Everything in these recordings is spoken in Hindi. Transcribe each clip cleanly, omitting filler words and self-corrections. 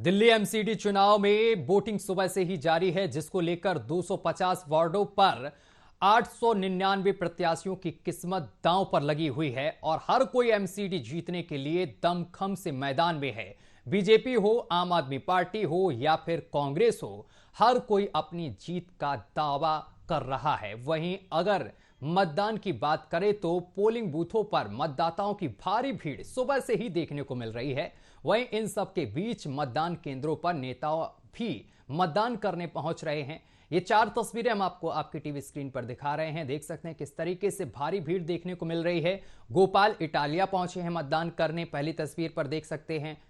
दिल्ली एमसीडी चुनाव में वोटिंग सुबह से ही जारी है, जिसको लेकर 250 वार्डों पर 899 प्रत्याशियों की किस्मत दांव पर लगी हुई है और हर कोई एमसीडी जीतने के लिए दमखम से मैदान में है। बीजेपी हो, आम आदमी पार्टी हो या फिर कांग्रेस हो, हर कोई अपनी जीत का दावा कर रहा है। वहीं अगर मतदान की बात करें तो पोलिंग बूथों पर मतदाताओं की भारी भीड़ सुबह से ही देखने को मिल रही है। वहीं इन सब के बीच मतदान केंद्रों पर नेता भी मतदान करने पहुंच रहे हैं। ये 4 तस्वीरें हम आपको आपकी टीवी स्क्रीन पर दिखा रहे हैं। देख सकते हैं किस तरीके से भारी भीड़ देखने को मिल रही है। गोपाल इटालिया पहुंचे हैं मतदान करने, पहली तस्वीर पर देख सकते हैं।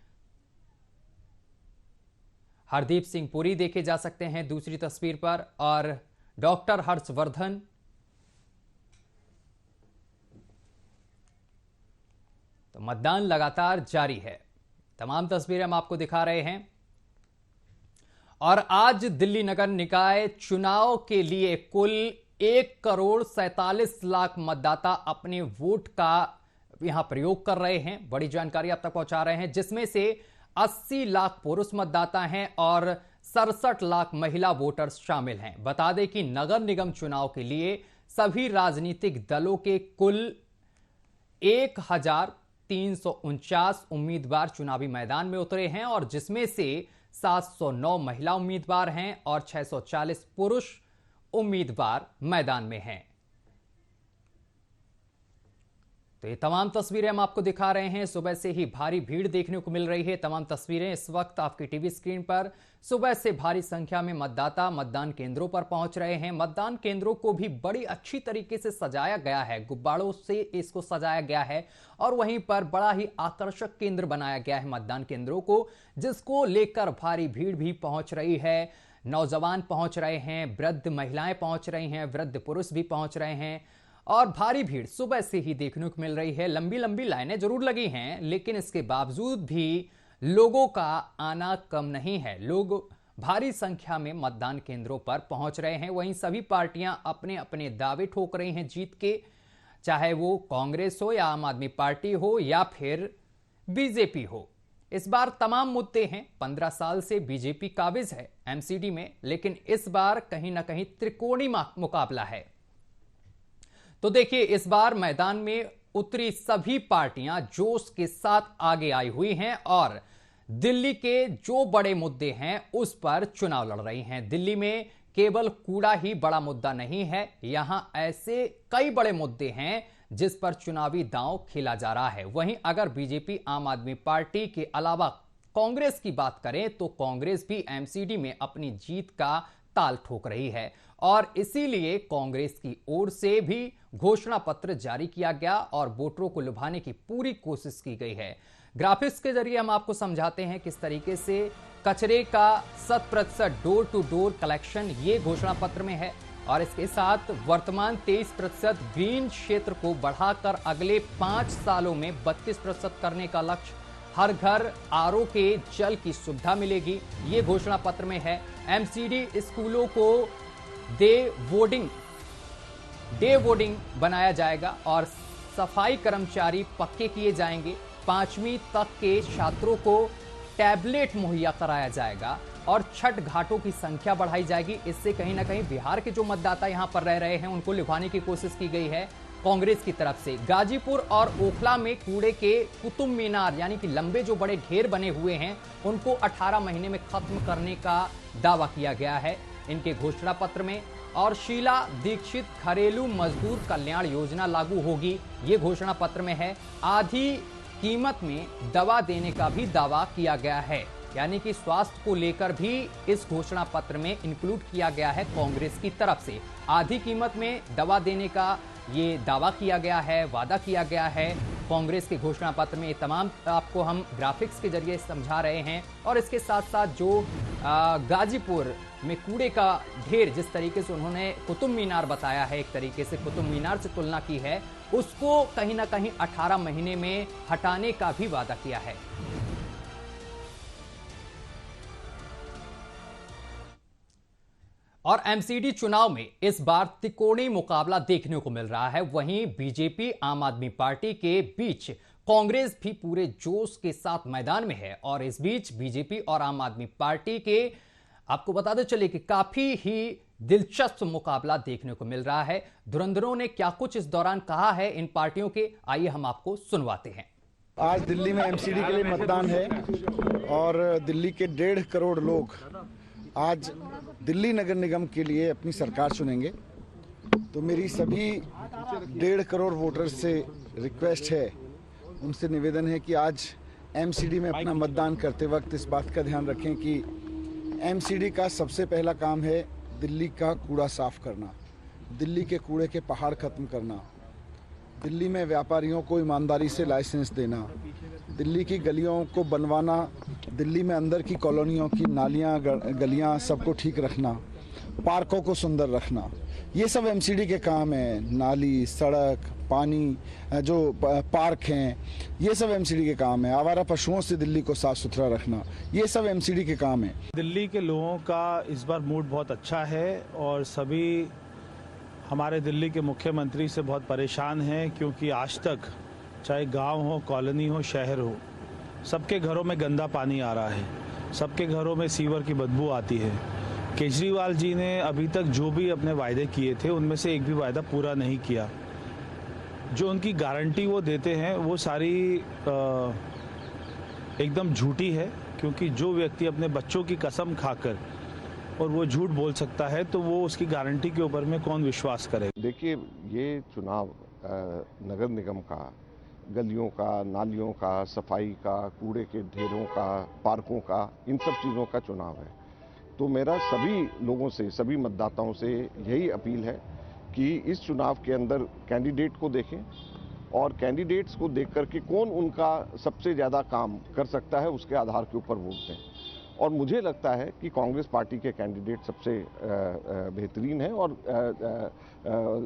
हरदीप सिंह पुरी देखे जा सकते हैं दूसरी तस्वीर पर, और डॉक्टर हर्षवर्धन। तो मतदान लगातार जारी है। तमाम तस्वीरें हम आपको दिखा रहे हैं। और आज दिल्ली नगर निकाय चुनाव के लिए कुल 1,47,00,000 मतदाता अपने वोट का यहां प्रयोग कर रहे हैं। बड़ी जानकारी आप तक पहुंचा रहे हैं, जिसमें से 80 लाख पुरुष मतदाता हैं और 67 लाख महिला वोटर्स शामिल हैं। बता दें कि नगर निगम चुनाव के लिए सभी राजनीतिक दलों के कुल 1,349 उम्मीदवार चुनावी मैदान में उतरे हैं, और जिसमें से 709 महिला उम्मीदवार हैं और 640 पुरुष उम्मीदवार मैदान में हैं। तो ये तमाम तस्वीरें हम आपको दिखा रहे हैं। सुबह से ही भारी भीड़ देखने को मिल रही है। तमाम तस्वीरें इस वक्त आपकी टीवी स्क्रीन पर। सुबह से भारी संख्या में मतदाता मतदान केंद्रों पर पहुंच रहे हैं। मतदान केंद्रों को भी बड़ी अच्छी तरीके से सजाया गया है, गुब्बारों से इसको सजाया गया है, और वहीं पर बड़ा ही आकर्षक केंद्र बनाया गया है मतदान केंद्रों को, जिसको लेकर भारी भीड़ भी पहुंच रही है। नौजवान पहुंच रहे हैं, वृद्ध महिलाएं पहुंच रही हैं, वृद्ध पुरुष भी पहुंच रहे हैं, और भारी भीड़ सुबह से ही देखने को मिल रही है। लंबी लंबी लाइनें जरूर लगी हैं, लेकिन इसके बावजूद भी लोगों का आना कम नहीं है। लोग भारी संख्या में मतदान केंद्रों पर पहुंच रहे हैं। वहीं सभी पार्टियां अपने अपने दावे ठोक रही हैं जीत के, चाहे वो कांग्रेस हो या आम आदमी पार्टी हो या फिर बीजेपी हो। इस बार तमाम मुद्दे हैं। 15 साल से बीजेपी काबिज है एमसीडी में, लेकिन इस बार कहीं ना कहीं त्रिकोणीय मुकाबला है। तो देखिए, इस बार मैदान में उतरी सभी पार्टियां जोश के साथ आगे आई हुई हैं और दिल्ली के जो बड़े मुद्दे हैं उस पर चुनाव लड़ रही हैं। दिल्ली में केवल कूड़ा ही बड़ा मुद्दा नहीं है, यहां ऐसे कई बड़े मुद्दे हैं जिस पर चुनावी दांव खेला जा रहा है। वहीं अगर बीजेपी, आम आदमी पार्टी के अलावा कांग्रेस की बात करें तो कांग्रेस भी एमसीडी में अपनी जीत का ताल ठोक रही है, और इसीलिए कांग्रेस की ओर से भी घोषणा पत्र जारी किया गया और वोटरों को लुभाने की पूरी कोशिश की गई है। ग्राफिक्स के जरिए हम आपको समझाते हैं किस तरीके से कचरे का 100% डोर टू डोर कलेक्शन ये घोषणा पत्र में है, और इसके साथ वर्तमान 23% ग्रीन क्षेत्र को बढ़ाकर अगले 5 सालों में 32% करने का लक्ष्य। हर घर आरओ के जल की सुविधा मिलेगी, ये घोषणा पत्र में है। एमसीडी स्कूलों को डे बोर्डिंग बनाया जाएगा और सफाई कर्मचारी पक्के किए जाएंगे। 5वीं तक के छात्रों को टैबलेट मुहैया कराया जाएगा और छठ घाटों की संख्या बढ़ाई जाएगी। इससे कहीं ना कहीं बिहार के जो मतदाता यहां पर रह रहे हैं उनको लुभाने की कोशिश की गई है कांग्रेस की तरफ से। गाजीपुर और ओखला में कूड़े के कुतुब मीनार यानी कि लंबे जो बड़े ढेर बने हुए हैं उनको 18 महीने में खत्म करने का दावा किया गया है इनके घोषणा पत्र में। और शीला दीक्षित घरेलू मजदूर कल्याण योजना लागू होगी, ये घोषणा पत्र में है। आधी कीमत में दवा देने का भी दावा किया गया है, यानी कि स्वास्थ्य को लेकर भी इस घोषणा पत्र में इंक्लूड किया गया है कांग्रेस की तरफ से। आधी कीमत में दवा देने का ये दावा किया गया है, वादा किया गया है कांग्रेस के घोषणा पत्र में। तमाम आपको हम ग्राफिक्स के जरिए समझा रहे हैं, और इसके साथ साथ जो गाजीपुर में कूड़े का ढेर जिस तरीके से उन्होंने कुतुब मीनार बताया है, एक तरीके से कुतुब मीनार से तुलना की है, उसको कहीं ना कहीं 18 महीने में हटाने का भी वादा किया है। और एमसीडी चुनाव में इस बार त्रिकोणीय मुकाबला देखने को मिल रहा है। वहीं बीजेपी, आम आदमी पार्टी के बीच कांग्रेस भी पूरे जोश के साथ मैदान में है और इस बीच बीजेपी और आम आदमी पार्टी के आपको बताते चले कि काफी ही दिलचस्प मुकाबला देखने को मिल रहा है। धुरंधरों ने क्या कुछ इस दौरान कहा है इन पार्टियों के, आइए हम आपको सुनवाते हैं। आज दिल्ली में एमसीडी के लिए मतदान है और दिल्ली के 1.5 करोड़ लोग आज दिल्ली नगर निगम के लिए अपनी सरकार चुनेंगे। तो मेरी सभी 1.5 करोड़ वोटर्स से रिक्वेस्ट है, उनसे निवेदन है कि आज एमसीडी में अपना मतदान करते वक्त इस बात का ध्यान रखें कि एमसीडी का सबसे पहला काम है दिल्ली का कूड़ा साफ करना, दिल्ली के कूड़े के पहाड़ खत्म करना, दिल्ली में व्यापारियों को ईमानदारी से लाइसेंस देना, दिल्ली की गलियों को बनवाना, दिल्ली में अंदर की कॉलोनियों की नालियां गलियां सबको ठीक रखना, पार्कों को सुंदर रखना, ये सब एमसीडी के काम है। नाली, सड़क, पानी, जो पार्क हैं, ये सब एमसीडी के काम है। आवारा पशुओं से दिल्ली को साफ सुथरा रखना, ये सब एमसीडी के काम है। दिल्ली के लोगों का इस बार मूड बहुत अच्छा है और सभी हमारे दिल्ली के मुख्यमंत्री से बहुत परेशान हैं, क्योंकि आज तक चाहे गांव हो, कॉलोनी हो, शहर हो, सबके घरों में गंदा पानी आ रहा है, सबके घरों में सीवर की बदबू आती है। केजरीवाल जी ने अभी तक जो भी अपने वायदे किए थे उनमें से एक भी वायदा पूरा नहीं किया। जो उनकी गारंटी वो देते हैं वो सारी एकदम झूठी है, क्योंकि जो व्यक्ति अपने बच्चों की कसम खाकर और वो झूठ बोल सकता है तो वो उसकी गारंटी के ऊपर में कौन विश्वास करे। देखिए, ये चुनाव नगर निगम का, गलियों का, नालियों का, सफाई का, कूड़े के ढेरों का, पार्कों का, इन सब चीज़ों का चुनाव है। तो मेरा सभी लोगों से, सभी मतदाताओं से यही अपील है कि इस चुनाव के अंदर कैंडिडेट को देखें और कैंडिडेट्स को देख करके कौन उनका सबसे ज़्यादा काम कर सकता है उसके आधार के ऊपर वोट दें। और मुझे लगता है कि कांग्रेस पार्टी के कैंडिडेट सबसे बेहतरीन हैं और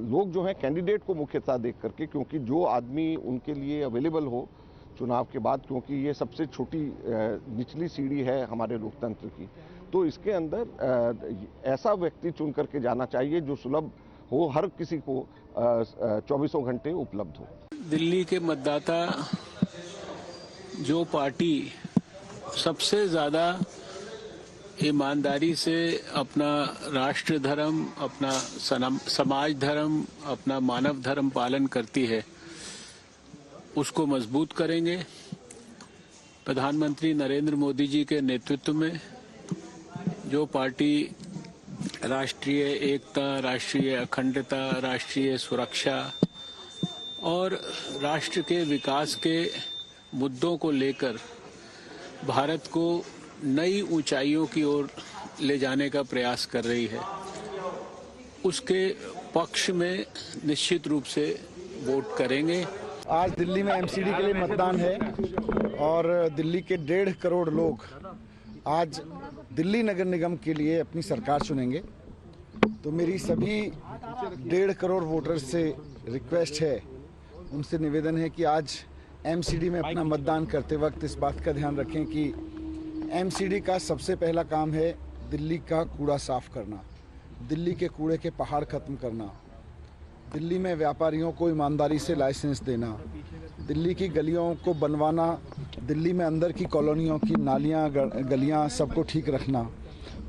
लोग जो हैं कैंडिडेट को मुख्यतः देख करके, क्योंकि जो आदमी उनके लिए अवेलेबल हो चुनाव के बाद, क्योंकि ये सबसे छोटी निचली सीढ़ी है हमारे लोकतंत्र की, तो इसके अंदर ऐसा व्यक्ति चुन करके जाना चाहिए जो सुलभ हो, हर किसी को 24 घंटे उपलब्ध हो। दिल्ली के मतदाता जो पार्टी सबसे ज़्यादा ईमानदारी से अपना राष्ट्र धर्म, अपना समाज धर्म, अपना मानव धर्म पालन करती है, उसको मजबूत करेंगे। प्रधानमंत्री नरेंद्र मोदी जी के नेतृत्व में जो पार्टी राष्ट्रीय एकता, राष्ट्रीय अखंडता, राष्ट्रीय सुरक्षा और राष्ट्र के विकास के मुद्दों को लेकर भारत को नई ऊंचाइयों की ओर ले जाने का प्रयास कर रही है, उसके पक्ष में निश्चित रूप से वोट करेंगे। आज दिल्ली में एमसीडी के लिए मतदान है और दिल्ली के 1.5 करोड़ लोग आज दिल्ली नगर निगम के लिए अपनी सरकार चुनेंगे। तो मेरी सभी 1.5 करोड़ वोटर्स से रिक्वेस्ट है, उनसे निवेदन है कि आज एमसीडी में अपना मतदान करते वक्त इस बात का ध्यान रखें कि एमसीडी का सबसे पहला काम है दिल्ली का कूड़ा साफ करना, दिल्ली के कूड़े के पहाड़ खत्म करना, दिल्ली में व्यापारियों को ईमानदारी से लाइसेंस देना, दिल्ली की गलियों को बनवाना, दिल्ली में अंदर की कॉलोनियों की नालियां गलियां सबको ठीक रखना,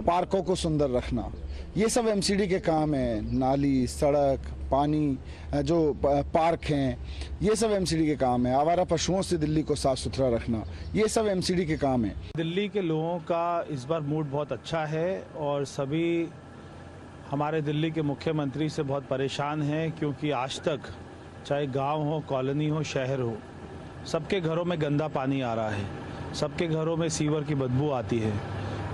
पार्कों को सुंदर रखना, ये सब एमसीडी के काम है। नाली, सड़क, पानी, जो पार्क हैं, ये सब एमसीडी के काम है। आवारा पशुओं से दिल्ली को साफ सुथरा रखना, ये सब एमसीडी के काम है। दिल्ली के लोगों का इस बार मूड बहुत अच्छा है और सभी हमारे दिल्ली के मुख्यमंत्री से बहुत परेशान हैं, क्योंकि आज तक चाहे गांव हो, कॉलोनी हो, शहर हो, सबके घरों में गंदा पानी आ रहा है, सबके घरों में सीवर की बदबू आती है।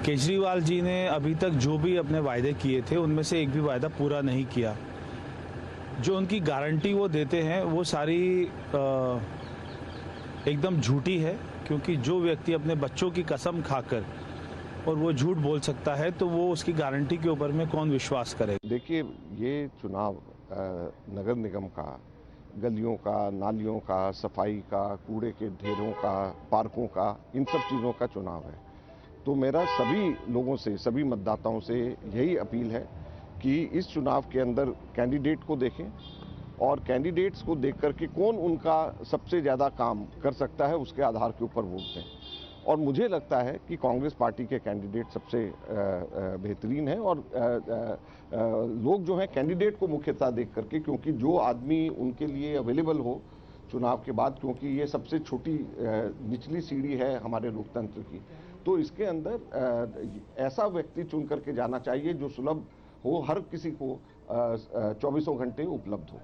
केजरीवाल जी ने अभी तक जो भी अपने वायदे किए थे उनमें से एक भी वायदा पूरा नहीं किया। जो उनकी गारंटी वो देते हैं वो सारी एकदम झूठी है, क्योंकि जो व्यक्ति अपने बच्चों की कसम खाकर और वो झूठ बोल सकता है तो वो उसकी गारंटी के ऊपर में कौन विश्वास करे। देखिए, ये चुनाव नगर निगम का, गलियों का, नालियों का, सफाई का, कूड़े के ढेरों का, पार्कों का, इन सब चीज़ों का चुनाव है। तो मेरा सभी लोगों से, सभी मतदाताओं से यही अपील है कि इस चुनाव के अंदर कैंडिडेट को देखें और कैंडिडेट्स को देख करके कौन उनका सबसे ज़्यादा काम कर सकता है उसके आधार के ऊपर वोट दें। और मुझे लगता है कि कांग्रेस पार्टी के कैंडिडेट सबसे बेहतरीन हैं और लोग जो हैं कैंडिडेट को मुख्यतः देख करके, क्योंकि जो आदमी उनके लिए अवेलेबल हो चुनाव के बाद, क्योंकि ये सबसे छोटी निचली सीढ़ी है हमारे लोकतंत्र की, तो इसके अंदर ऐसा व्यक्ति चुन करके जाना चाहिए जो सुलभ हो, हर किसी को 24 घंटे उपलब्ध हो।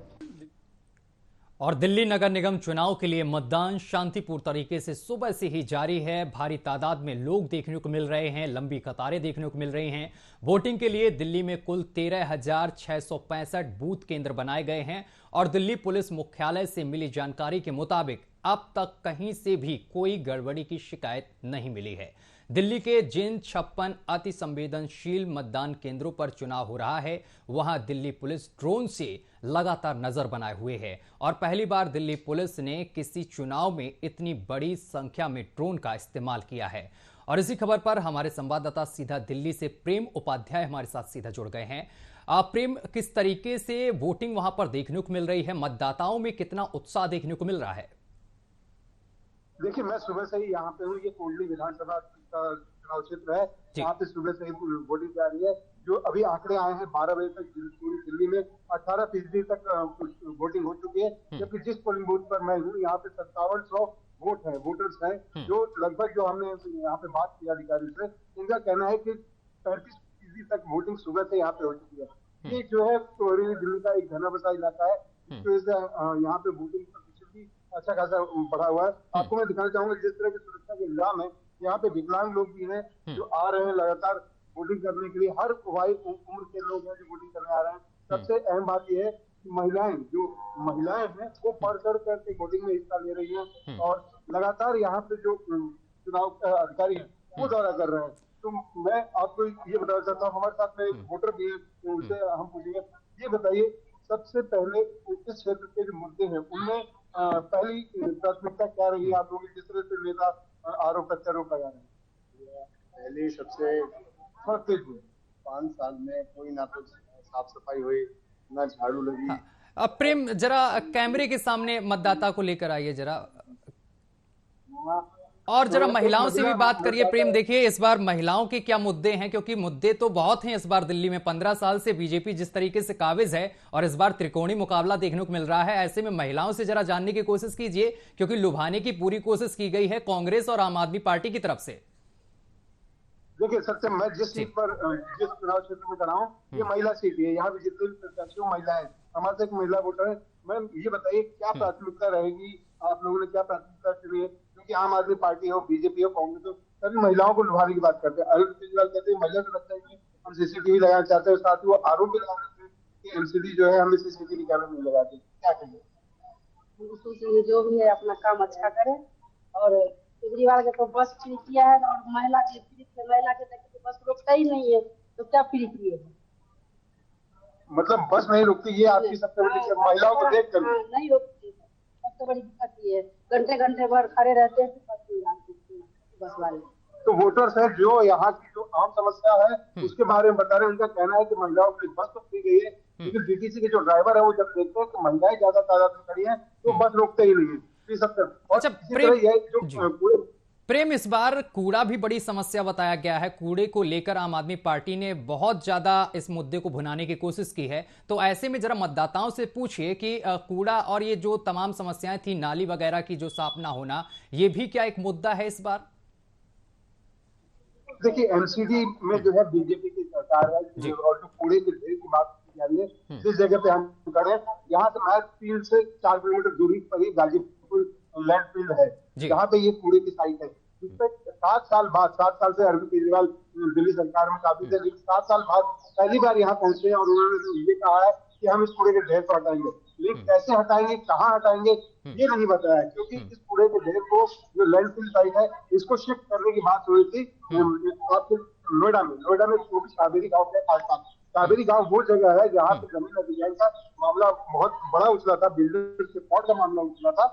और दिल्ली नगर निगम चुनाव के लिए मतदान शांतिपूर्ण तरीके से सुबह से ही जारी है। भारी तादाद में लोग देखने को मिल रहे हैं, लंबी कतारें देखने को मिल रही हैं। वोटिंग के लिए दिल्ली में कुल 13,665 बूथ केंद्र बनाए गए हैं और दिल्ली पुलिस मुख्यालय से मिली जानकारी के मुताबिक अब तक कहीं से भी कोई गड़बड़ी की शिकायत नहीं मिली है। दिल्ली के जिन 56 अति संवेदनशील मतदान केंद्रों पर चुनाव हो रहा है, वहां दिल्ली पुलिस ड्रोन से लगातार नजर बनाए हुए है और पहली बार दिल्ली पुलिस ने किसी चुनाव में इतनी बड़ी संख्या में ड्रोन का इस्तेमाल किया है। और इसी खबर पर हमारे संवाददाता सीधा दिल्ली से प्रेम उपाध्याय हमारे साथ सीधा जुड़ गए हैं। प्रेम, किस तरीके से वोटिंग वहां पर देखने को मिल रही है? मतदाताओं में कितना उत्साह देखने को मिल रहा है? देखिए, मैं सुबह से ही यहाँ पे हूँ। ये कोटली विधानसभा का चुनाव क्षेत्र है। यहाँ पे सुबह से ही वोटिंग जारी है। जो अभी आंकड़े आए हैं 12 बजे तक पूरी दिल्ली में 18% तक वोटिंग हो चुकी है, जबकि जिस पोलिंग बूथ पर मैं हूँ यहाँ पे 5700 वोटर्स हैं। जो लगभग, जो हमने यहाँ पे बात की अधिकारी से, उनका कहना है कि 35% तक वोटिंग सुबह से यहाँ पे हो चुकी है। ये जो है दिल्ली का एक घना बसा इलाका है, तो यहाँ पे वोटिंग अच्छा खासा बढ़ा हुआ है। आपको मैं दिखाना चाहूंगा जिस तरह की सुरक्षा के इंतजाम है। यहाँ पे विकलांग लोग भी हैं जो आ रहे हैं लगातार वोटिंग करने के लिए। हर उम्र के लोग हैं जो वोटिंग करने आ रहे हैं। सबसे अहम बात यह है कि महिलाएं हैं वो बढ़ चढ़ करके वोटिंग में हिस्सा ले रही हैं और लगातार यहाँ पे जो चुनाव अधिकारी हैं वो दौरा कर रहे हैं। तो मैं आपको ये बताना चाहता हूँ, हमारे साथ में वोटर भी है, उनसे हम पूछेंगे। ये बताइए, सबसे पहले इस क्षेत्र के जो मुद्दे हैं उनमें पहली प्राथमिकता क्या रही है आप लोगों की, जिस तरह से नेता आरोप प्रत्यारोप लगा रहे हैं? पहले सबसे 5 साल में कोई ना तो साफ सफाई हुई, ना झाड़ू लगी। अब प्रेम, जरा कैमरे के सामने मतदाता को लेकर आइए जरा, और जरा महिलाओं से भी बात करिए। प्रेम, देखिए इस बार महिलाओं के क्या मुद्दे हैं, क्योंकि मुद्दे तो बहुत हैं इस बार दिल्ली में। 15 साल से बीजेपी जिस तरीके से काबिज है और इस बार त्रिकोणीय मुकाबला देखने को मिल रहा है, ऐसे में महिलाओं से जरा जानने की कोशिश कीजिए, क्योंकि लुभाने की पूरी कोशिश की गई है कांग्रेस और आम आदमी पार्टी की तरफ से। देखिए, सबसे मैं जिस सीट पर जिस चुनाव क्षेत्र में खड़ा हूँ, ये महिला सीट है। यहाँ पे जितने भी प्रत्याशी महिलाएं, हमारे से एक महिला वोटर है। मैम, ये बताइए क्या प्राथमिकता रहेगी, आप लोगों ने क्या प्राथमिकता चुनी है? क्योंकि आम आदमी पार्टी हो, बीजेपी हो, कांग्रेस हो, सभी महिलाओं को लुभाने की बात करते हैं। अरविंद केजरीवाल कहते हैं महिला को लगता है कि हम सीसीटीवी लगाना चाहते हैं, साथ ही वो आरोप भी लगा रहे थे कि एमसीडी जो है हमें सीसीटीवी कैमरा नहीं लगाते। क्या कहेंगे? जो भी है अपना काम अच्छा करे। और केजरीवाल के तो बस फ्री किया है और महिला के तो बस रोकता ही नहीं है, तो क्या फ्री किए है? मतलब बस नहीं रुकती, ये आपकी सबसे बड़ी दिक्कत महिलाओं को देख कर? नहीं रुकती, सबसे बड़ी दिक्कत ये है। घंटे भर खड़े रहते हैं बस वाले। तो वोटर्स है जो यहाँ की जो आम समस्या है उसके बारे में बता रहे हैं। उनका कहना है कि महिलाओं की बस तो फ्री गई है, लेकिन डीटीसी के जो ड्राइवर है वो जब देखते हैं कि महिलाएं ज्यादा तादाद में खड़ी है तो बस रोकते ही नहीं है। अच्छा प्रेम, इस बार कूड़ा भी बड़ी समस्या बताया गया है। कूड़े को लेकर आम आदमी पार्टी ने बहुत ज्यादा इस मुद्दे को भुनाने की कोशिश की है, तो ऐसे में जरा मतदाताओं से पूछिए कि कूड़ा और ये जो तमाम समस्याएं थी, नाली वगैरह की जो साफ ना होना, ये भी क्या एक मुद्दा है इस बार? देखिए, एमसीडी में जो है बीजेपी की सरकार है और जो कूड़े के ढेर की बात की जा रही है, जिस जगह पे हम खड़े हैं यहाँ से महज 3 से 4 किलोमीटर दूरी पर ही गाजीपुर लैंडफिल है, जहाँ पे ये कूड़े की साइट है। जिसपे 7 साल से अरविंद केजरीवाल दिल्ली सरकार में काबिज है, 7 साल बाद पहली बार यहाँ पहुंचे और उन्होंने ये कहा है कि हम इस कूड़े के ढेर को हटाएंगे। लेकिन कैसे हटाएंगे, कहाँ हटाएंगे, ये नहीं बताया। क्योंकि इस कूड़े के ढेर को, जो लैंडफिल साइट है, इसको शिफ्ट करने की बात हुई थी आपके नोएडा में वो भी कावेरी गाँव के आसपास। कावेरी गांव वो जगह है जहाँ पे जमीन अधिग्रहण का मामला बहुत बड़ा उछला था, बिल्डर के फ्रॉड का मामला उछला था,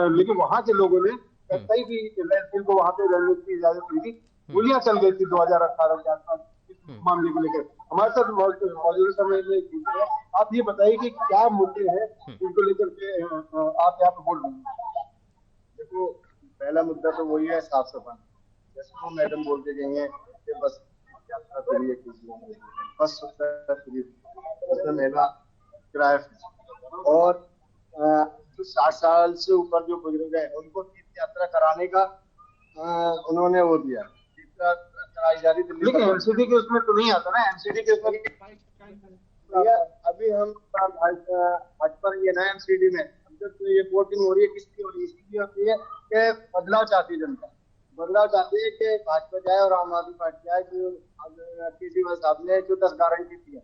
लेकिन वहाँ के लोगों ने कहीं भी लैंडफिल को वहाँ पे रहने की इजाजत दी थी। गोलियां चल गई थी 2018 के आसपास। इस मामले को लेकर हमारे साथ मौजूदा समय में आप ये बताइए कि क्या मुद्दे हैं जिनको लेकर के आप यहाँ पे बोल रहे हैं। देखो, पहला मुद्दा तो वही है साफ सफाई। जैसे वो मैडम बोल के गई है कि बस यात्रा फ्री है, बस फ्री, उसमें महिला किराया फ्री, और जो 60 साल से ऊपर जो बुजुर्ग है उनको तीर्थ यात्रा कराने का उन्होंने वो दिया, कराई जा रही दिल्ली। लेकिन एमसीडी के उसमें तो नहीं आता ना, एमसीडी के उसमें अभी हम हट पर ये ना एमसीडी में जब ये वोटिंग हो रही है किसकी हो रही है, इसकी होती है कि बदलाव चाहती है जनता, बदलाव चाहती है कि भाजपा जाए और आम आदमी पार्टी आए। जो केजरीवाल साहब ने जो 10 गारंटी दी है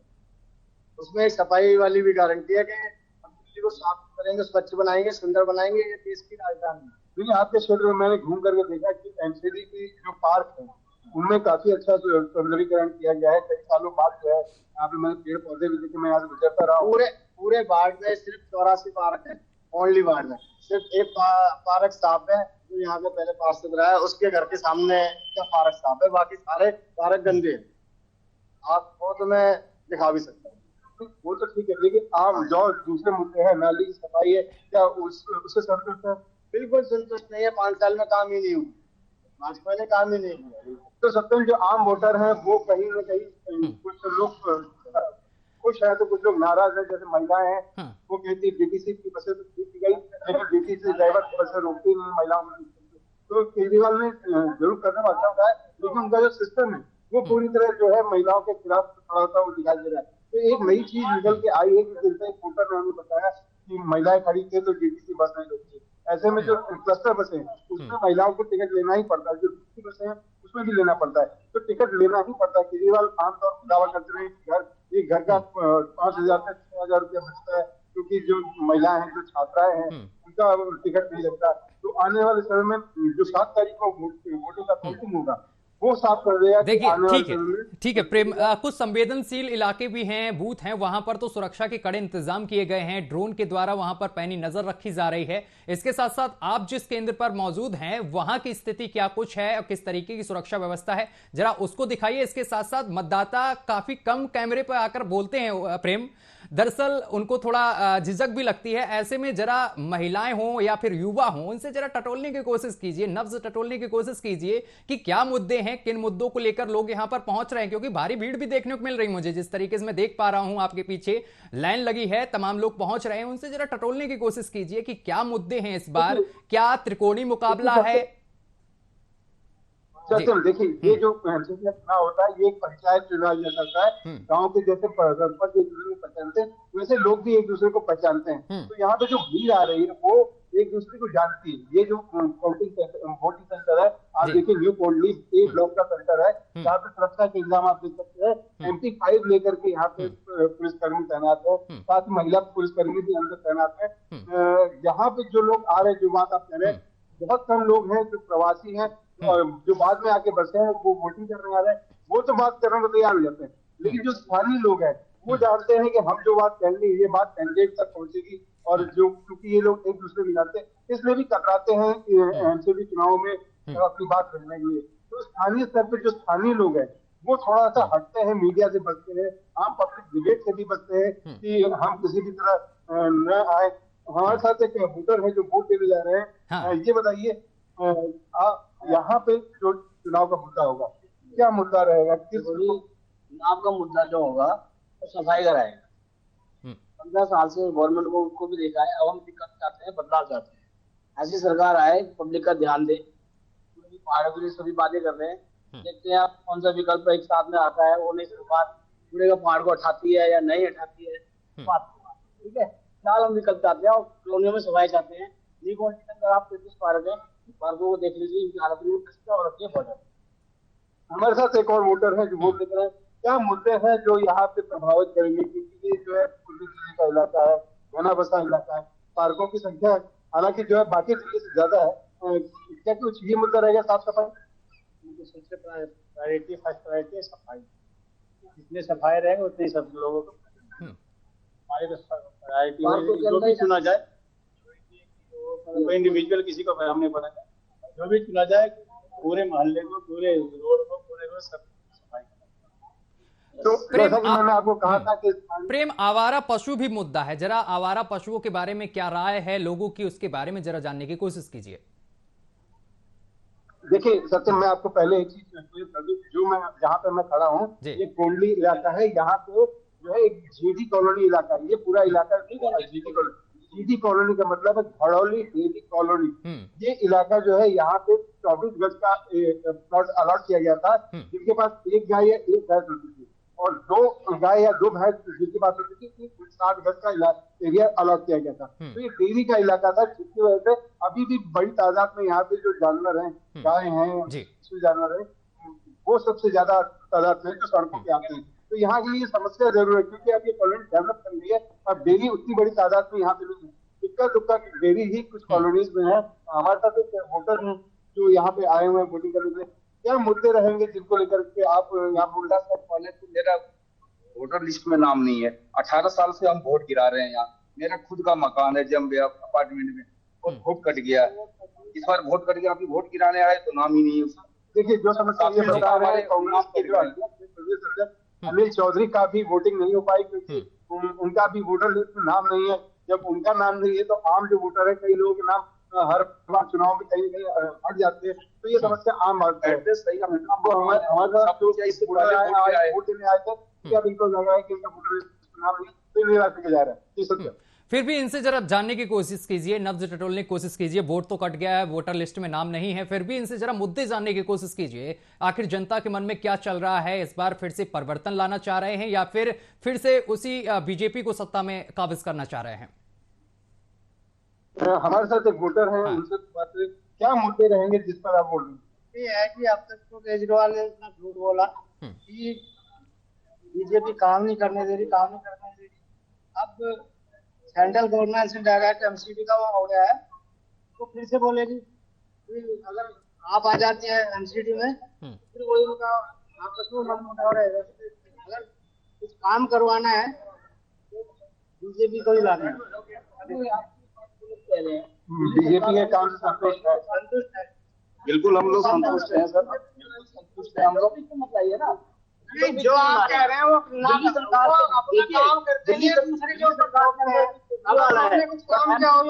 उसमें एक सफाई वाली भी गारंटी है कि हम दिल्ली को साफ करेंगे, स्वच्छ बनाएंगे, सुंदर बनाएंगे, ये देश की राजधानी है। क्योंकि आपके क्षेत्र में मैंने घूम करके देखा कि एमसीडी की जो पार्क है उनमें काफी अच्छा सौंदर्यीकरण किया गया है। कई सालों बाद जो है यहाँ पे मैंने पेड़ पौधे भी देखे, मैं यहाँ से गुजरता रहा हूँ। पूरे वार्ड में सिर्फ 84 पार्क है, ओनली वार्ड में सिर्फ एक पार्क साफ है जो यहाँ पे पहले पार्षद रहा है, उसके घर के सामने का पार्क साफ है, बाकी सारे पार्क गंदे हैं। आप वो तो मैं दिखा भी सकता हूँ, वो तो ठीक है, लेकिन आप जो दूसरे मुद्दे हैं, नाली की सफाई है, क्या उससे संतुष्ट है? बिल्कुल संतुष्ट नहीं है। 5 साल में काम ही नहीं हुआ, भाजपा ने काम ही नहीं किया। तो सकते हैं जो आम वोटर हैं वो कहीं न कहीं कुछ लोग खुश है तो कुछ लोग नाराज है। जैसे महिलाएं हैं वो कहती है डीटीसी की बसें तो ठीक गई, लेकिन डीटीसी ड्राइवर बसें रोकती नहीं महिलाओं में। तो केजरीवाल ने जरूर करने वाला है, लेकिन उनका जो सिस्टम है वो पूरी तरह जो है महिलाओं के खिलाफ खड़ा होता हुआ दिखाई दे रहा है। तो एक नई चीज निकल के आई है कि जैसे एक वोटर ने हमें बताया कि महिलाएं खड़ी थी तो डीटीसी बस नहीं रोकती। ऐसे में जो क्लस्टर बसें हैं उसमें महिलाओं को टिकट लेना ही पड़ता है, जो डीटीसी बसें हैं उसमें भी लेना पड़ता है, तो टिकट लेना ही पड़ता है। केजरीवाल आमतौर पर दावा करते रहे एक घर का 5,000 से 6,000 रुपया बचता है, क्योंकि जो महिलाएं हैं, जो छात्राएं हैं उनका टिकट नहीं लगता। तो आने वाले समय में जो 7 तारीख को वोटिंग का काउंटिंग होगा वो साफ कर देगा। देखिए ठीक है प्रेम, कुछ संवेदनशील इलाके भी हैं, बूथ हैं, वहां पर तो सुरक्षा के कड़े इंतजाम किए गए हैं, ड्रोन के द्वारा वहां पर पैनी नजर रखी जा रही है। इसके साथ साथ आप जिस केंद्र पर मौजूद हैं वहां की स्थिति क्या कुछ है और किस तरीके की सुरक्षा व्यवस्था है, जरा उसको दिखाइए। इसके साथ साथ मतदाता काफी कम कैमरे पर आकर बोलते हैं प्रेम, दरअसल उनको थोड़ा झिझक भी लगती है। ऐसे में जरा महिलाएं हों या फिर युवा हों, उनसे जरा टटोलने की कोशिश कीजिए, नब्ज टटोलने की कोशिश कीजिए कि क्या मुद्दे हैं, किन मुद्दों को लेकर लोग यहां पर पहुंच रहे हैं। क्योंकि भारी भीड़ भी देखने को मिल रही, मुझे जिस तरीके से मैं देख पा रहा हूं, आपके पीछे लाइन लगी है, तमाम लोग पहुंच रहे हैं। उनसे जरा टटोलने की कोशिश कीजिए कि क्या मुद्दे हैं इस बार, क्या त्रिकोणीय मुकाबला है। सर देखिए, ये जो चुनाव होता है ये एक पंचायत चुनाव जैसा होता है। गांव के जैसे सरपंच एक दूसरे को पहचानते हैं वैसे लोग भी एक दूसरे को पहचानते हैं। तो यहाँ पे जो भीड़ आ रही है वो एक दूसरे को जानती है। ये जो वोटिंग सेंटर है, आप देखिए न्यू कोल्डली ए ब्लॉक का सेंटर है, जहाँ पे सुरक्षा के इंतजाम आप देख सकते हैं। MP5 लेकर के यहाँ पे पुलिसकर्मी तैनात है, साथ ही महिला पुलिसकर्मी भी अंदर तैनात है। यहाँ पे जो लोग आ रहे हैं, जो बात आप कह रहे हैं, बहुत कम लोग हैं जो प्रवासी हैं और जो बाद में आके बसे हैं वो वोटिंग करने आ रहे हैं, वो तो बात करने को तैयार हो जाते हैं। लेकिन जो स्थानीय लोग हैं वो जानते हैं कि हम जो बात कहेंगे ये बात कैंडिडेट तक पहुंचेगी, और जो क्योंकि ये लोग एक दूसरे को जानते हैं इसलिए भी कतराते हैं एमसीडी चुनाव में अपनी बात रखने के लिए। तो स्थानीय स्तर पर जो स्थानीय लोग हैं वो थोड़ा सा हटते हैं, मीडिया से बचते हैं, आम पब्लिक डिबेट से भी बचते हैं कि हम किसी भी तरह न आए। हमारे साथ एक वोटर है जो वोट देने जा रहे हैं। ये बताइए, यहाँ पे जो चुनाव का मुद्दा होगा क्या मुद्दा रहेगा? किस चुनाव का मुद्दा जो होगा वो सफाई का रहेगा। 15 साल से गवर्नमेंट को उसको भी देखा है, अब हम दिक्कत चाहते हैं, बदलाव चाहते हैं। ऐसी सरकार आए, पब्लिक का ध्यान दे। पहाड़ों के लिए सभी बातें कर रहे हैं, देखते हैं आप कौन सा विकल्प एक साथ में आता है। वो नहीं सरकार पूरे का पहाड़ को उठाती है या नहीं उठाती है, ठीक है। फिलहाल हम विकल्प चाहते हैं और कॉलोनियों में सफाई चाहते हैं। आप 33 पार्क है, पार्कों को देख लीजिए, इनकी हालत भी और रखिए। हमारे साथ एक और वोटर है जो वोट देते हैं। क्या मुद्दे हैं जो यहाँ पे प्रभावित करेंगे? क्योंकि ये जो है दिल्ली का इलाका है, घना बसा इलाका है, पार्कों की संख्या हालांकि जो है बाकी दिल्ली से ज्यादा है। क्या कुछ ये मुद्दा रहेगा साफ सफाई? सबसे प्रायोरिटी, फर्स्ट प्रायोरिटी है सफाई। जितनी सफाई रहेगा उतनी सब लोगों को हमारी प्रायोरिटी जो भी चुना जाए, कोई इंडिविजुअल किसी को फर्क नहीं पड़ेगा, जो भी चुना जाए पूरे मोहल्ले को, पूरे रोड को, पूरे को सब सफाई। जैसा कि मैंने आपको कहा था कि प्रेम, आवारा पशु भी मुद्दा है, जरा आवारा पशुओं के बारे में क्या राय है लोगों की, उसके बारे में जरा जानने की कोशिश कीजिए। देखिए सत्यम, मैं आपको पहले एक चीज, जो मैं जहाँ पे मैं खड़ा हूँ ये कोंडली इलाका है, यहाँ पे जो है एक जीडी कॉलोनी इलाका है, ये पूरा इलाका जीडी कॉलोनी का मतलब है घड़ौली डेली कॉलोनी। ये इलाका जो है यहाँ पे 24 गज का प्लॉट अलॉट किया गया था, जिनके पास एक गाय या एक भैंस होती थी, और 2 गाय या 2 भैंस जिनके पास होती थी, 60 गज का एरिया अलॉट किया गया था। तो ये डेयरी का इलाका था, जिसकी वजह से अभी भी बड़ी तादाद में यहाँ पे जो जानवर हैं, गाय हैं, जानवर हैं, वो सबसे ज्यादा तादाद में जो सड़कों पे आते हैं। तो यहाँ के लिए समस्या जरूर है, क्योंकि अब ये कॉलोनी डेवलप कर रही है, अब डेयरी उतनी बड़ी तादाद में यहाँ पे नहीं है, इक्का दुक्का डेयरी ही कुछ कॉलोनीज में है। हमारे साथ एक वोटर हैं जो यहाँ पे आए हुए हैं वोटिंग करने के लिए, क्या मुद्दे रहेंगे जिनको लेकर के आप यहाँ बोल रहा पहले तो मेरा वोटर लिस्ट में नाम नहीं है, 18 साल से हम वोट गिरा रहे हैं यहाँ, मेरा खुद का मकान है जम्बे अपार्टमेंट में, और वोट कट गया, इस बार वोट कट गया, अभी वोट गिराने आए तो नाम ही नहीं है उसका। देखिए जो समस्या ये बता रहे हैं, कांग्रेस के जो अनिल चौधरी का भी वोटिंग नहीं हो पाई, क्योंकि उनका भी वोटर लिस्ट में नाम नहीं है। जब उनका नाम नहीं है तो आम जो वोटर है, कई लोगों के नाम हर बार चुनाव में कहीं कहीं हट जाते हैं, तो ये समस्या आम बात है। फिर भी इनसे जरा जानने की कोशिश कीजिए, नब्ज टटोलने की कोशिश कीजिए। वोट तो कट गया है, वोटर लिस्ट में नाम नहीं है, फिर भी इनसे जरा मुद्दे जानने की कोशिश कीजिए। आखिर जनता के मन में क्या चल रहा है, इस बार फिर से परिवर्तन लाना चाह रहे हैं या फिर से उसी बीजेपी को सत्ता में काबिज करना चाह रहे हैं? हमारे साथ एक वोटर है, उनसे बात करें, क्या मुद्दे रहेंगे जिस पर आप बोल रहे हैं? ये है कि अब तक तो केजरीवाल ने इतना झूठ बोला कि बीजेपी काम नहीं करने दे रही। अब सेंट्रल गवर्नमेंट से डायरेक्ट एमसीडी का वो हो गया है, तो फिर से बोलेगी कि अगर आप आ जाते हैं एमसीडी में, फिर वही उनका आपस में मन मुटाव रहेगा। अगर कुछ काम करवाना है तो बीजेपी को ही लाना है। बीजेपी के काम से संतुष्ट है? बिल्कुल हम लोग संतुष्ट हैं सर, बिल्कुल संतुष्ट है हम लोग। बताइए ना, जो आप कह रहे हैं वो दिल्ली सरकार अपना काम करते हैं, दूसरे जो सरकार है कुछ काम क्या हो तो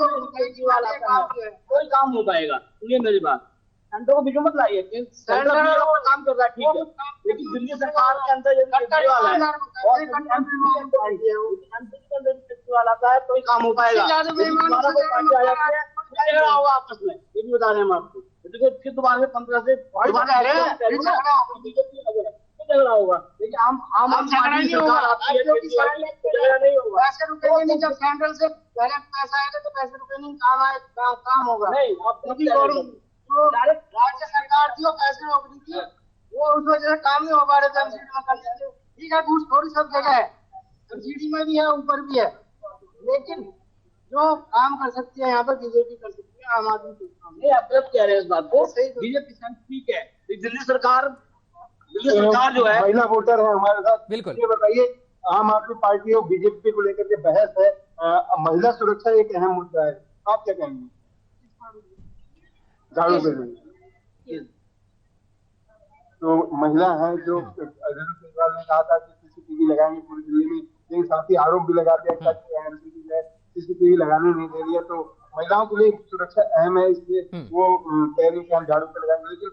कोई काम हो पाएगा। सुनिए मेरी बात, सेंटर को बीच मत लाइए, सेंटर काम कर रहा है ठीक है, लेकिन दिल्ली सरकार के अंदर यदि वाला है कोई काम हो पाएगा। होगा आपस में, ये भी बता रहे हैं हम आपको। देखो फिर दोबारा 15 से झगड़ा होगा, लेकिन आम नहीं होगा। पैसे रुकेंगे नहीं, जब सेंट्रल से पहले पैसा आएगा तो पैसे रुकेंगे नहीं, काम होगा नहीं। राज्य सरकार थी, वो पैसे रोक दी थी, वो उस वजह से काम नहीं हो पा रहे थे। ठीक है, घूस थोड़ी सब जगह है, सब्सिडी में भी है, ऊपर भी है, लेकिन जो काम कर सकती है यहाँ पर बीजेपी कर सकती है, आम आदमी नहीं। आप गलत कह रहे हैं इस बात को, बीजेपी ठीक है, दिल्ली सरकार जो है। महिला वोटर है हमारे साथ, बिल्कुल। ये बताइए, आम आदमी पार्टी और बीजेपी को लेकर के बहस है, महिला सुरक्षा एक अहम मुद्दा है, आप क्या कहेंगे? झाड़ू के लिए तो महिला है जो केजरीवाल ने कहा था कि सीसीटीवी लगाएंगे पूरी दिल्ली में, लेकिन साथ ही आरोप भी लगा दिया कि सीसीटीवी लगाने नहीं दे रही है। तो महिलाओं के लिए सुरक्षा अहम है, इसलिए वो कह रही है कि हम झाड़ू पे लगाएंगे। लेकिन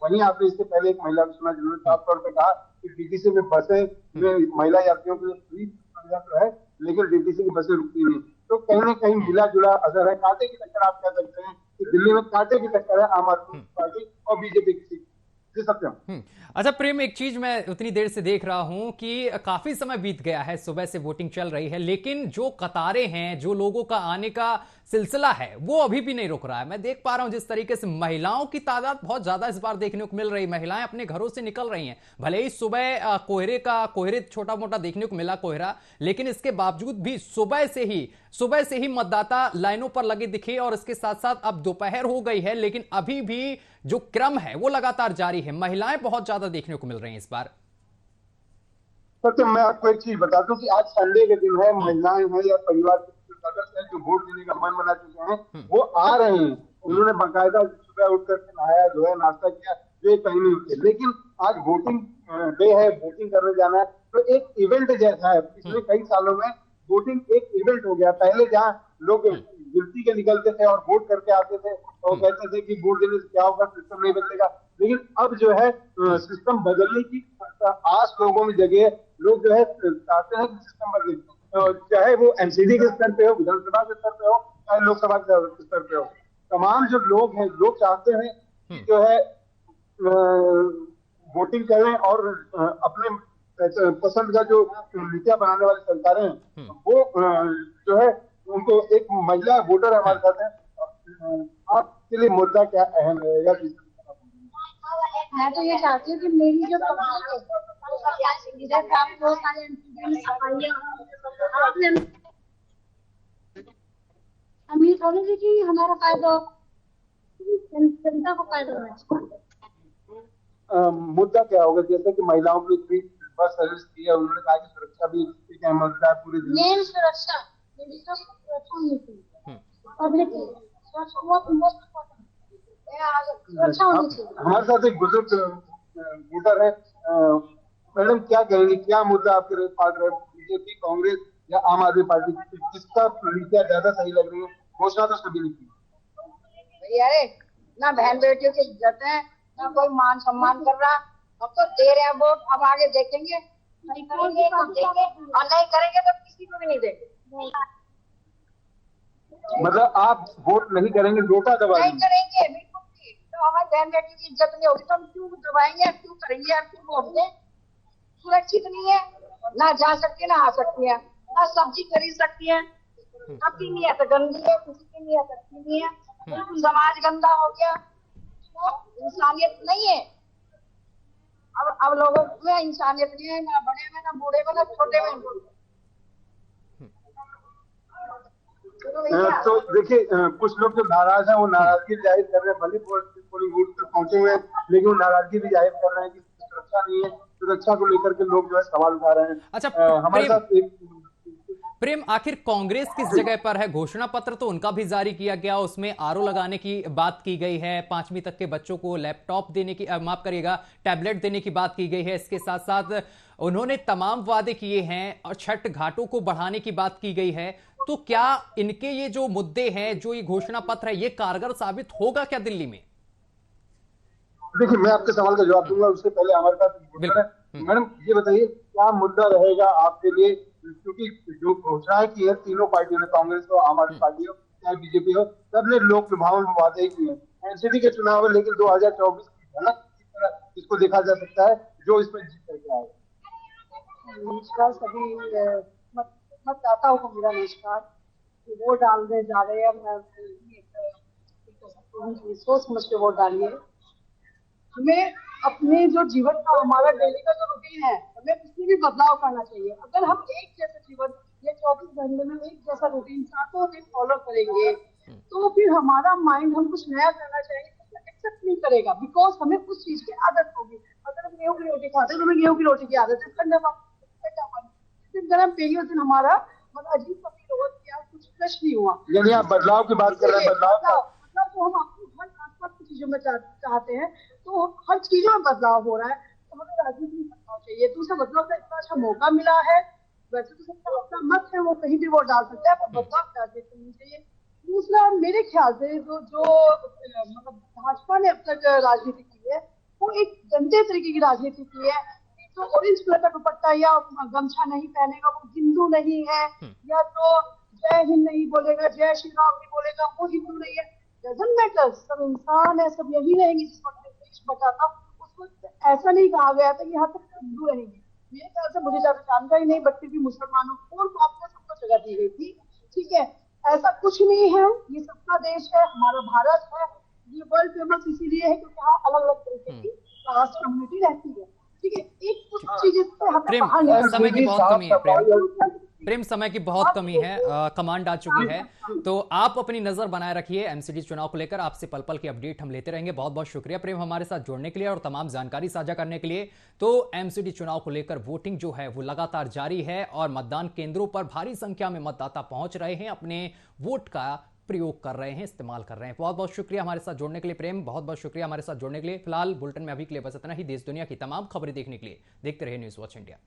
वहीं आपने इससे पहले एक महिला को सुना जिन्होंने साफ तौर पर कहा कि डीटीसी में बसें में महिला यात्रियों के लिए फ्री तो है, लेकिन डीटीसी की बसें रुकती नहीं। तो कहीं ना कहीं मिला जुला असर है, कांटे की टक्कर आप कह सकते हैं कि दिल्ली में कांटे की टक्कर है आम आदमी पार्टी और बीजेपी की। सत्यम, अच्छा प्रेम, एक चीज मैं उतनी देर से देख रहा हूं कि काफी समय बीत गया है, सुबह से वोटिंग चल रही है, लेकिन जो कतारें हैं, जो लोगों का आने का सिलसिला है, वो अभी भी नहीं रुक रहा है। मैं देख पा रहा हूं जिस तरीके से महिलाओं की तादाद बहुत ज्यादा इस बार देखने को मिल रही। महिलाएं अपने घरों से निकल रही हैं, भले ही सुबह कोहरे छोटा मोटा देखने को मिला कोहरा, लेकिन इसके बावजूद भी सुबह से ही मतदाता लाइनों पर लगे दिखे। और इसके साथ साथ अब दोपहर हो गई है, लेकिन अभी भी जो क्रम है वो लगातार जारी है। महिलाएं बहुत ज्यादा देखने को मिल रही हैं इस बार। सत्यम, मैं आपको एक चीज बता दूं कि आज संडे के दिन है, महिलाएं हैं या परिवार के सदस्य हैं जो वोट देने का मन बना चुके हैं, वो आ रहे हैं। उन्होंने बाकायदा सुबह उठ करके नहाया धोया, नाश्ता किया, जो कहीं नहीं होते। लेकिन आज वोटिंग डे है, वोटिंग करने जाना है, तो एक इवेंट जैसा है। पिछले कई सालों में वोटिंग एक इवेंट हो गया। पहले जहाँ लोग गिनती के निकलते थे और वोट करके आते थे और कहते थे कि वोट देने से क्या होगा, सिस्टम नहीं बदलेगा, लेकिन अब जो है सिस्टम बदलने की आस लोगों में जगह है। लोग जो है चाहते हैं कि सिस्टम बदले, चाहे वो एमसीडी के स्तर पे हो, विधानसभा के स्तर पे हो, चाहे लोकसभा के स्तर पे हो। तमाम जो लोग हैं, लोग चाहते हैं कि जो है वोटिंग करें और अपने पसंद का जो नीतियां बनाने वाली सरकारें हैं वो जो है उनको, एक महिला वोटर हमारे साथ है, आपके लिए मुद्दा क्या अहम रहेगा? मैं तो ये चाहती हूँ कि मेरी जो अमीर होने से कि हमारा फायदा हो, जनता को फायदा होना चाहिए। मुद्दा क्या होगा? जैसे कि महिलाओं को फ्री बस सर्विस दी है, उन्होंने कहा कि सुरक्षा भी एक अहम मुद्दा है पूरे दिन। मेन सुरक्षा होनी चाहिए, पब्लिक सुरक्षा होनी चाहिए। हमारे साथ एक बुजुर्ग वोटर है। मैडम क्या कहेंगे, क्या मुद्दा आपके पास रहे? बीजेपी, कांग्रेस या आम आदमी पार्टी, किसका नीतियां ज्यादा सही लग रही है? घोषणा तो सभी ने की भैया, ना बहन बेटियों की इज्जत है, ना कोई मान सम्मान कर रहा। हम तो दे रहे हैं वोट, अब आगे देखेंगे, नहीं करेंगे तो देंगे और नहीं करेंगे तो किसी को भी नहीं देंगे। मतलब आप वोट नहीं करेंगे, नोटा दबाएंगे? नहीं करेंगे बिल्कुल भी। तो हमारी बहन बेटी की इज्जत नहीं होगी तो हम क्यों दबाएंगे, क्यों करेंगे और क्यों वोट दें? सुरक्षित नहीं है, ना जा सकती ना आ सकती है, ना सब्जी खरीद सकती है, सबकी नीयत गंदी है, किसी की नीयत अच्छी नहीं है, बिल्कुल समाज गंदा हो गया, तो इंसानियत नहीं है। अब लोगों में इंसानियत नहीं है, ना बड़े में, ना बूढ़े में, ना छोटे में। तो देखिए, कुछ लोग जो नाराज हैं वो नाराजगी जाहिर कर रहे हैं, भले पोलिंग बूथ तक पहुंचे हुए हैं, लेकिन वो नाराजगी भी जाहिर कर रहे हैं कि सुरक्षा नहीं है। सुरक्षा को लेकर के लोग जो है सवाल उठा रहे हैं। अच्छा, हमारे साथ एक प्रेम, आखिर कांग्रेस किस जगह पर है? घोषणा पत्र तो उनका भी जारी किया गया, उसमें आरओ लगाने की बात की गई है, 5वीं तक के बच्चों को लैपटॉप देने की, माफ करिएगा, टैबलेट देने की बात की गई है। इसके साथ साथ उन्होंने तमाम वादे किए हैं और छठ घाटों को बढ़ाने की बात की गई है। तो क्या इनके ये जो मुद्दे हैं, जो ये घोषणा पत्र है, ये कारगर साबित होगा क्या दिल्ली में? देखिए, मैं आपके सवाल का जवाब दूंगा, उससे पहले हमारे साथ मैडम ये बताइए, क्या मुद्दा रहेगा आपके लिए? क्योंकि जो घोषणाएं की है तीनों पार्टियों ने, कांग्रेस हो, आम आदमी पार्टी हो, चाहे बीजेपी हो, सबने लोक लुभावन वादे किए हैं। एनसीडी के चुनाव है, लेकिन 2024 की झलक किस तरह इसको देखा जा सकता है जो इसमें जीत करके आएगा? नमस्कार सभी मतदाताओं को, मेरा नमस्कार। वोट डालने जा रहे हैं, मैं सोच समझ के वोट डालिए। हमें अपने जो जीवन का, हमारा डेली का जो रूटीन है, हमें उसमें भी बदलाव करना चाहिए। अगर हम एक जैसा जीवन ये 24 घंटे में एक जैसा रूटीन सातों दिन फॉलो करेंगे तो फिर हमारा माइंड, हम कुछ नया करना चाहेंगे तो एक्सेप्ट नहीं करेगा, बिकॉज हमें उस चीज की आदत होगी। अगर हम गेहूं की रोटी खाते हैं तो हमें गेहूं की रोटी की आदत है, ठंडा पानी गर्म पिएंगे उस दिन हमारा मतलब अजीब सा फील होगा कि यार कुछ फ्रेश नहीं हुआ। यानी आप बदलाव की बात कर रहे हैं? बदलाव तो हम अपनी हर आसपास की चीजों में चाहते हैं, तो हर चीजों में बदलाव हो रहा है, तो हमें राजनीति में बदलाव चाहिए। दूसरा, बदलाव का इतना अच्छा मौका मिला है, वैसे तो सबका अपना मत है, वो कहीं भी वोट डाल सकता है, पर बदलाव राजनीति में चाहिए। दूसरा, मेरे ख्याल से जो मतलब भाजपा ने अब तक राजनीति की है वो एक गंदे तरीके की राजनीति की है। तो ऑरेंज कलर का दुपट्टा या गमछा नहीं पहनेगा वो हिंदू नहीं है, या तो जय हिंद नहीं बोलेगा, जय श्री राम नहीं बोलेगा, वो हिंदू नहीं है। डजंट मैटर, सब इंसान है, सब यही रहेंगे। जिस वक्त देश बचा था उसको ऐसा नहीं कहा गया था कि यहाँ तक हिंदू रहेंगे। मेरे ख्याल से, मुझे ज्यादा जानकारी नहीं, बट फिर भी मुसलमानों को सबको जगह दी गई थी। ठीक है, ऐसा कुछ नहीं है, ये सबका देश है, हमारा भारत है। ये वर्ल्ड फेमस इसीलिए है क्योंकि यहाँ अलग अलग तरीके की कास्ट कम्युनिटी रहती है। ठीक है, एक कुछ चीजें समय की बहुत कमी है, प्रेम समय की बहुत कमी है, कमांड आ चुकी है, तो आप अपनी नजर बनाए रखिए एमसीडी चुनाव को लेकर। आपसे पल पल की अपडेट हम लेते रहेंगे। बहुत बहुत शुक्रिया प्रेम हमारे साथ जुड़ने के लिए और तमाम जानकारी साझा करने के लिए। तो एमसीडी चुनाव को लेकर वोटिंग जो है वो लगातार जारी है और मतदान केंद्रों पर भारी संख्या में मतदाता पहुंच रहे हैं अपने वोट का प्रयोग कर रहे हैं, इस्तेमाल कर रहे हैं। बहुत बहुत शुक्रिया हमारे साथ जुड़ने के लिए प्रेम, बहुत बहुत शुक्रिया हमारे साथ जुड़ने के लिए। फिलहाल बुलेटिन में अभी के लिए बस इतना ही। देश दुनिया की तमाम खबरें देखने के लिए देखते रहिए न्यूज़ वॉच इंडिया।